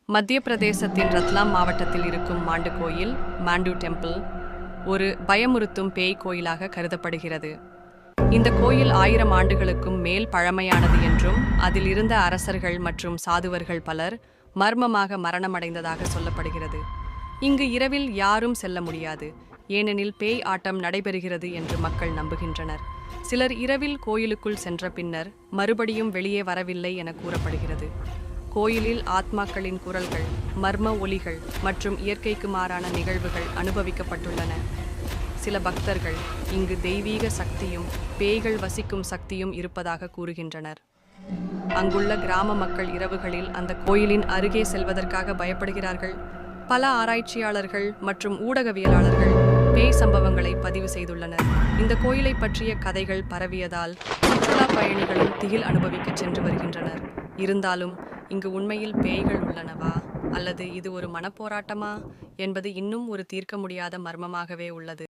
மத்திய பிரதேசத்தின் ரத்லாம் மாவட்டத்தில் இருக்கும் மாண்டு கோயில், மாண்டு டெம்பிள், ஒரு பயமுறுத்தும் பேய் கோயிலாக கருதப்படுகிறது. இந்த கோயில் 1000 ஆண்டுகளுக்கும் மேல் பழமையானது என்றும், அதில் இருந்த அரசர்கள் மற்றும் சாதுவர்கள் பலர் மர்மமாக மரணமடைந்ததாக சொல்லப்படுகிறது. இங்கு இரவில் யாரும் செல்ல முடியாது, ஏனெனில் பேய் ஆட்டம் நடைபெறுகிறது என்று மக்கள் நம்புகின்றனர். சிலர் இரவில் கோயிலுக்குள் சென்ற பின்னர் மறுபடியும் வெளியே வரவில்லை என கூறப்படுகிறது. கோயிலில் ஆத்மாக்களின் குரல்கள், மர்ம ஒலிகள் மற்றும் இயற்கைக்கு மாறான நிகழ்வுகள் அனுபவிக்கப்பட்டுள்ளன. சில பக்தர்கள் இங்கு தெய்வீக சக்தியும் பேய்கள் வசிக்கும் சக்தியும் இருப்பதாக கூறுகின்றனர். அங்குள்ள கிராம மக்கள் இரவுகளில் அந்த கோயிலின் அருகே செல்வதற்காக பயப்படுகிறார்கள். பல ஆராய்ச்சியாளர்கள் மற்றும் ஊடகவியலாளர்கள் பேய் சம்பவங்களை பதிவு செய்துள்ளனர். இந்த கோயிலை பற்றிய கதைகள் பரவியதால் சுற்றுலா பயணிகளும் திகில் அனுபவிக்க சென்று வருகின்றனர். இருந்தாலும் இங்கு உண்மையில் பேய்கள் உள்ளனவா அல்லது இது ஒரு மனப்போராட்டமா என்பது இன்னும் ஒரு தீர்க்க முடியாத மர்மமாகவே உள்ளது.